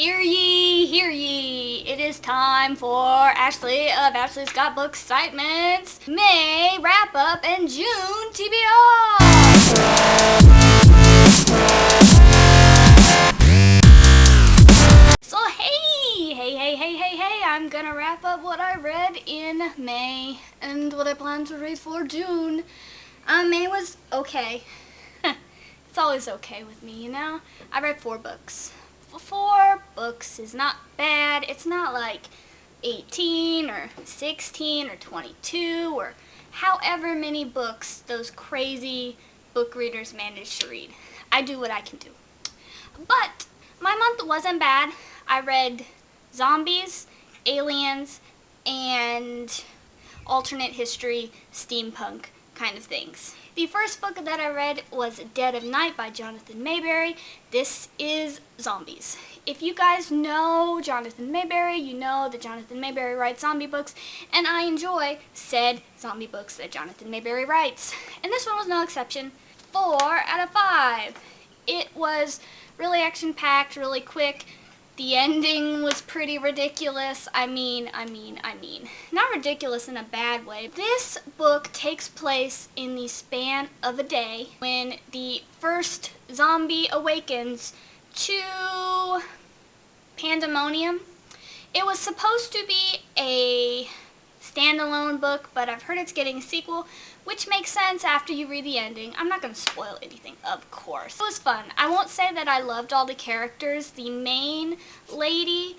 Hear ye, hear ye. It is time for Ashley of Ashley's Got Book Excitement's May Wrap Up and June TBR. So hey, I'm gonna wrap up what I read in May and what I plan to read for June. May was okay. It's always okay with me, you know? I read 4 books. 4 books is not bad. It's not like 18 or 16 or 22 or however many books those crazy book readers manage to read. I do what I can do. But my month wasn't bad. I read zombies, aliens, and alternate history, steampunk kind of things. The first book that I read was Dead of Night by Jonathan Mayberry. This is zombies. If you guys know Jonathan Mayberry, you know that Jonathan Mayberry writes zombie books, and I enjoy said zombie books that Jonathan Mayberry writes. And this one was no exception. 4 out of 5. It was really action-packed, really quick. The ending was pretty ridiculous. I mean. Not ridiculous in a bad way. This book takes place in the span of a day when the first zombie awakens to pandemonium. It was supposed to be a standalone book, but I've heard it's getting a sequel, which makes sense after you read the ending. I'm not going to spoil anything, of course. It was fun. I won't say that I loved all the characters. The main lady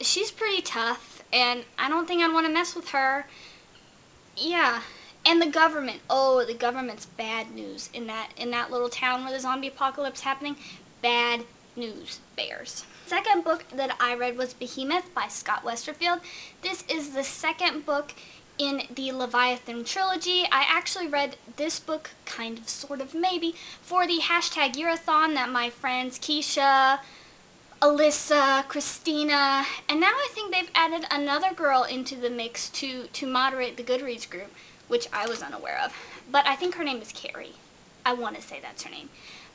she's pretty tough, and I don't think I'd want to mess with her. Yeah. And the government. Oh, the government's bad news in that little town where the zombie apocalypse is happening. Bad news bears. Second book that I read was Behemoth by Scott Westerfield. This is the second book in the Leviathan trilogy. I actually read this book, kind of, sort of, maybe, for the hashtag Yearathon that my friends Keisha, Alyssa, Christina, and now I think they've added another girl into the mix to moderate the Goodreads group, which I was unaware of. But I think her name is Carrie. I want to say that's her name.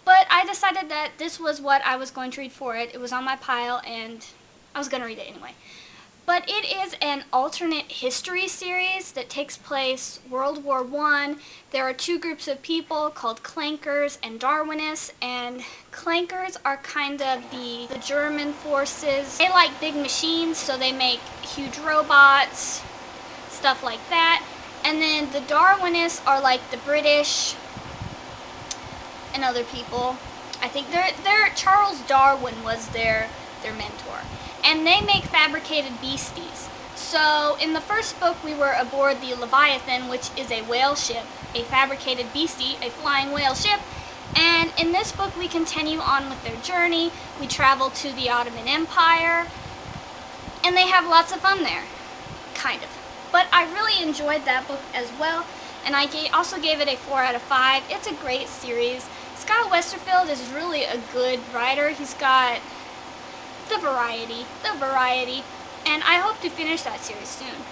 But I decided that this was what I was going to read for it. It was on my pile, and I was going to read it anyway. But it is an alternate history series that takes place World War I. There are 2 groups of people called Clankers and Darwinists, and Clankers are kind of the German forces. They like big machines, so they make huge robots, stuff like that. And then the Darwinists are like the British and other people. I think Charles Darwin was their mentor. And they make fabricated beasties. So in the first book we were aboard the Leviathan, which is a whale ship, a fabricated beastie, a flying whale ship. And in this book we continue on with their journey. We travel to the Ottoman Empire, and they have lots of fun there. Kind of. But I really enjoyed that book as well, and I also gave it a 4 out of 5. It's a great series. Scott Westerfield is really a good writer. He's got the variety, and I hope to finish that series soon.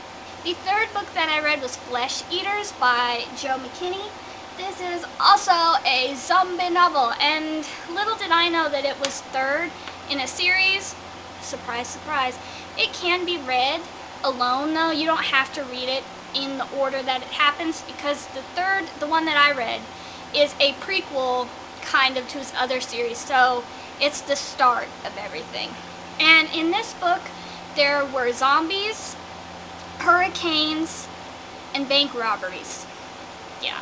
The third book that I read was Flesheaters by Joe McKinney. This is also a zombie novel, and little did I know that it was third in a series. Surprise, surprise. It can be read alone, though. You don't have to read it in the order that it happens, because the one that I read, is a prequel kind of to his other series, so it's the start of everything. And in this book, there were zombies, hurricanes, and bank robberies. Yeah.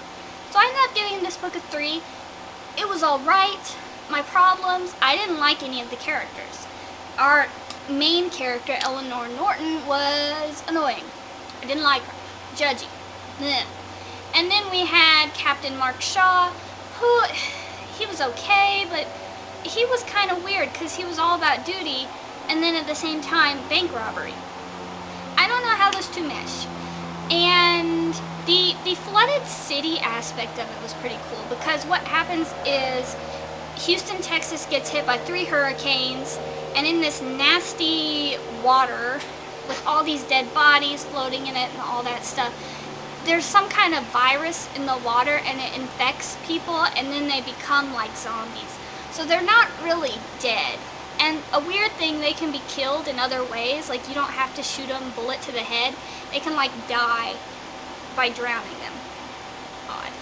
So I ended up giving this book a 3. It was alright. My problems, I didn't like any of the characters. Our main character, Eleanor Norton, was annoying. I didn't like her. Judgy. Blech. And then we had Captain Mark Shaw, who, he was okay, but he was kind of weird because he was all about duty and then at the same time bank robbery. I don't know how those 2 mesh. And the flooded city aspect of it was pretty cool, because what happens is Houston, Texas gets hit by 3 hurricanes, and in this nasty water with all these dead bodies floating in it and all that stuff, there's some kind of virus in the water, and it infects people, and then they become like zombies. So they're not really dead. And a weird thing, they can be killed in other ways. Like, you don't have to shoot them bullet to the head. They can, like, die by drowning them. Odd.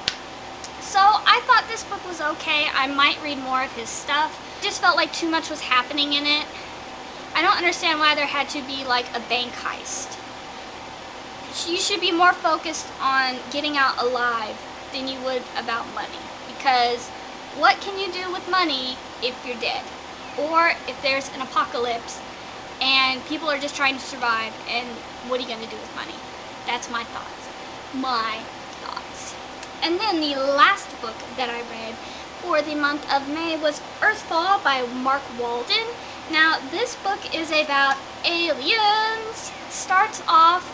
So I thought this book was okay. I might read more of his stuff. Just felt like too much was happening in it. I don't understand why there had to be like a bank heist. You should be more focused on getting out alive than you would about money. Because what can you do with money if you're dead? Or if there's an apocalypse and people are just trying to survive, and what are you going to do with money? That's my thoughts. My thoughts. And then the last book that I read for the month of May was Earthball by Mark Walden. Now, this book is about aliens. Starts off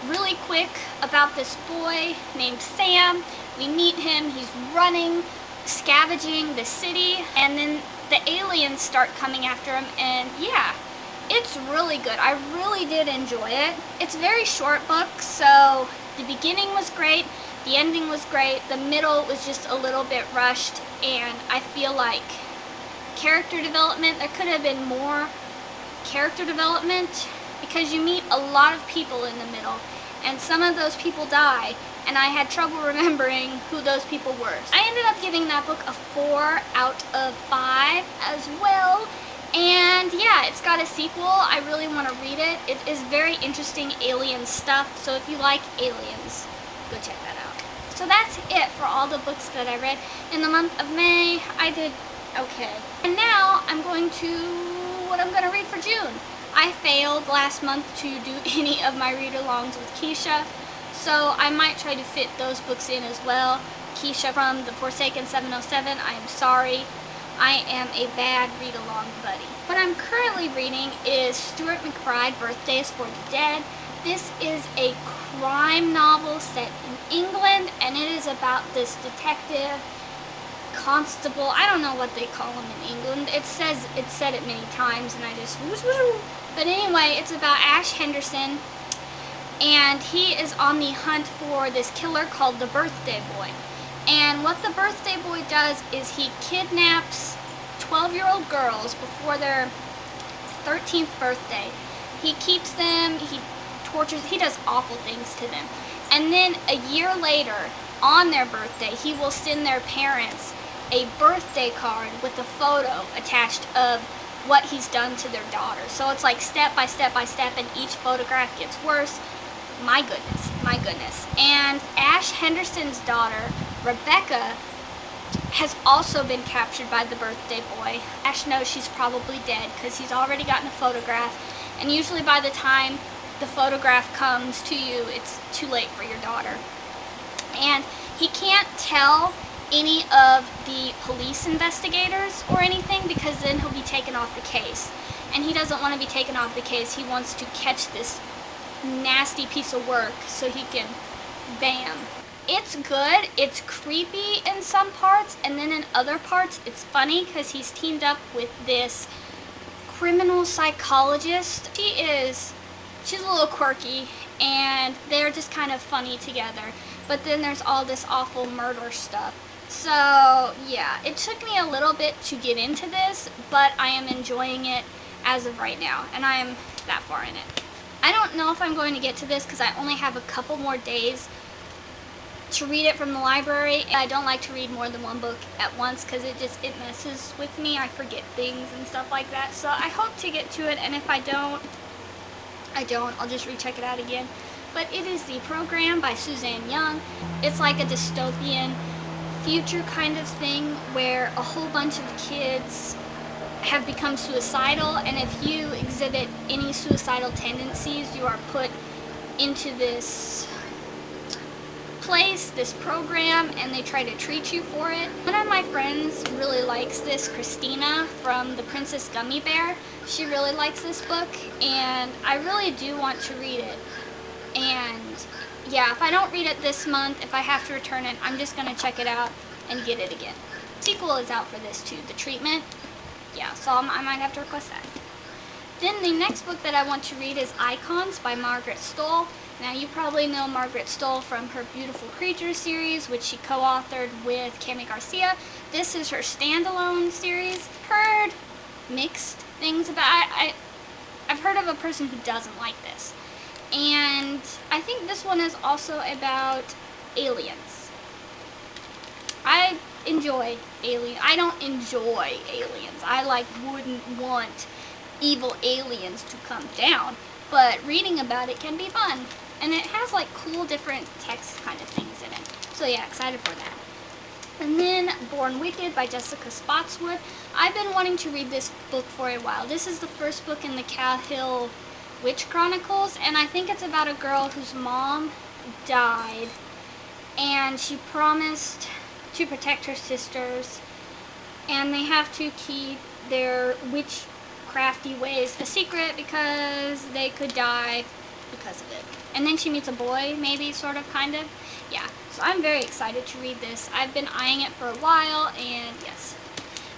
really quick about this boy named Sam. We meet him. He's running, scavenging the city, and then the aliens start coming after him, and yeah, it's really good. I really did enjoy it. It's a very short book, so the beginning was great, the ending was great, the middle was just a little bit rushed, and I feel like character development, there could have been more character development, because you meet a lot of people in the middle, and some of those people die, and I had trouble remembering who those people were. I ended up giving that book a 4 out of 5 as well. And yeah, it's got a sequel. I really want to read it. It is very interesting alien stuff, so if you like aliens, go check that out. So that's it for all the books that I read in the month of May. I did okay. And now I'm going to what I'm going to read for June. I failed last month to do any of my read-alongs with Keisha, so I might try to fit those books in as well. Keisha from The Forsaken 707, I am sorry. I am a bad read-along buddy. What I'm currently reading is Stuart McBride, Birthdays for the Dead. This is a crime novel set in England, and it is about this detective, constable, I don't know what they call him in England. It said it many times, and I just woo. But anyway, it's about Ash Henderson, and he is on the hunt for this killer called the Birthday Boy. And what the Birthday Boy does is he kidnaps 12-year-old girls before their 13th birthday. He keeps them, he tortures, he does awful things to them. And then a year later, on their birthday, he will send their parents a birthday card with a photo attached of what he's done to their daughter. So it's like step by step by step, and each photograph gets worse. My goodness, my goodness. And Ash Henderson's daughter, Rebecca, has also been captured by the Birthday Boy. Ash knows she's probably dead because he's already gotten a photograph, and usually by the time the photograph comes to you, it's too late for your daughter. And he can't tell any of the police investigators or anything, because then he'll be taken off the case. And he doesn't want to be taken off the case. He wants to catch this nasty piece of work so he can, bam. It's good. It's creepy in some parts, and then in other parts it's funny because he's teamed up with this criminal psychologist. She's a little quirky, and they're just kind of funny together. But then there's all this awful murder stuff. So yeah, it took me a little bit to get into this, but I am enjoying it as of right now, and I am that far in it. I don't know if I'm going to get to this because I only have a couple more days to read it from the library. I don't like to read more than one book at once because it messes with me. I forget things and stuff like that. So I hope to get to it, and if I don't, I'll just recheck it out again. But it is The Program by Suzanne Young. It's like a dystopian future kind of thing where a whole bunch of kids have become suicidal, and if you exhibit any suicidal tendencies, you are put into this place, this program, and they try to treat you for it. One of my friends really likes this, Christina from The Princess Gummy Bear. She really likes this book, and I really do want to read it. And yeah, if I don't read it this month, if I have to return it, I'm just going to check it out and get it again. The sequel is out for this too, The Treatment. Yeah, so I might have to request that. Then the next book that I want to read is Icons by Margaret Stohl. Now you probably know Margaret Stohl from her Beautiful Creatures series, which she co-authored with Cami Garcia. This is her standalone series. Heard mixed things about it. I've heard of a person who doesn't like this. And I think this one is also about aliens. I enjoy aliens. I don't enjoy aliens. I wouldn't want evil aliens to come down. But reading about it can be fun. And it has cool different text kind of things in it. So yeah, excited for that. And then Born Wicked by Jessica Spotswood. I've been wanting to read this book for a while. This is the first book in the Cahill Witch Chronicles, and I think it's about a girl whose mom died, and she promised to protect her sisters, and they have to keep their witchcrafty ways a secret because they could die because of it. And then she meets a boy, maybe, sort of, kind of. Yeah, so I'm very excited to read this. I've been eyeing it for a while, and yes.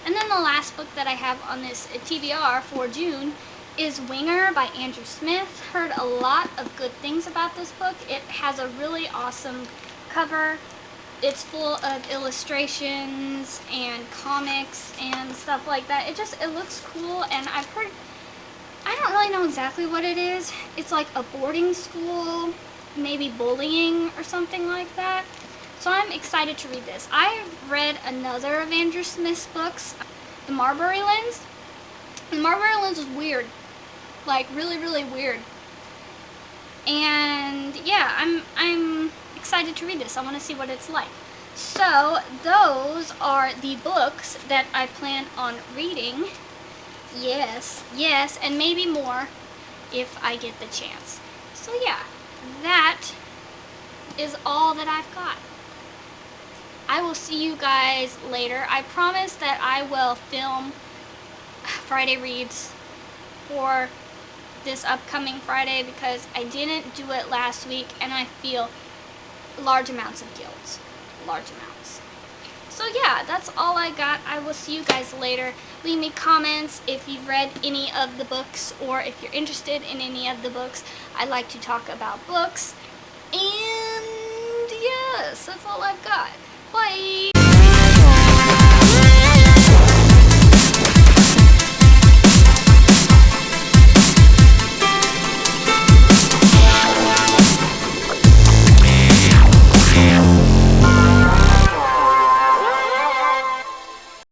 And then the last book that I have on this TBR for June is Winger by Andrew Smith. Heard a lot of good things about this book. It has a really awesome cover. It's full of illustrations and comics and stuff like that. It looks cool, and I've heard, I don't really know exactly what it is. It's like a boarding school, maybe bullying or something like that. So I'm excited to read this. I've read another of Andrew Smith's books, The Marbury Lens. The Marbury Lens is weird. Really, really weird. And yeah, I'm excited to read this. I want to see what it's like. So those are the books that I plan on reading. Yes, and maybe more if I get the chance. So yeah, that is all that I've got. I will see you guys later. I promise that I will film Friday reads for this upcoming Friday because I didn't do it last week and I feel large amounts of guilt. Large amounts. So yeah, that's all I got. I will see you guys later. Leave me comments if you've read any of the books or if you're interested in any of the books. I like to talk about books. And yes, that's all I've got. Bye!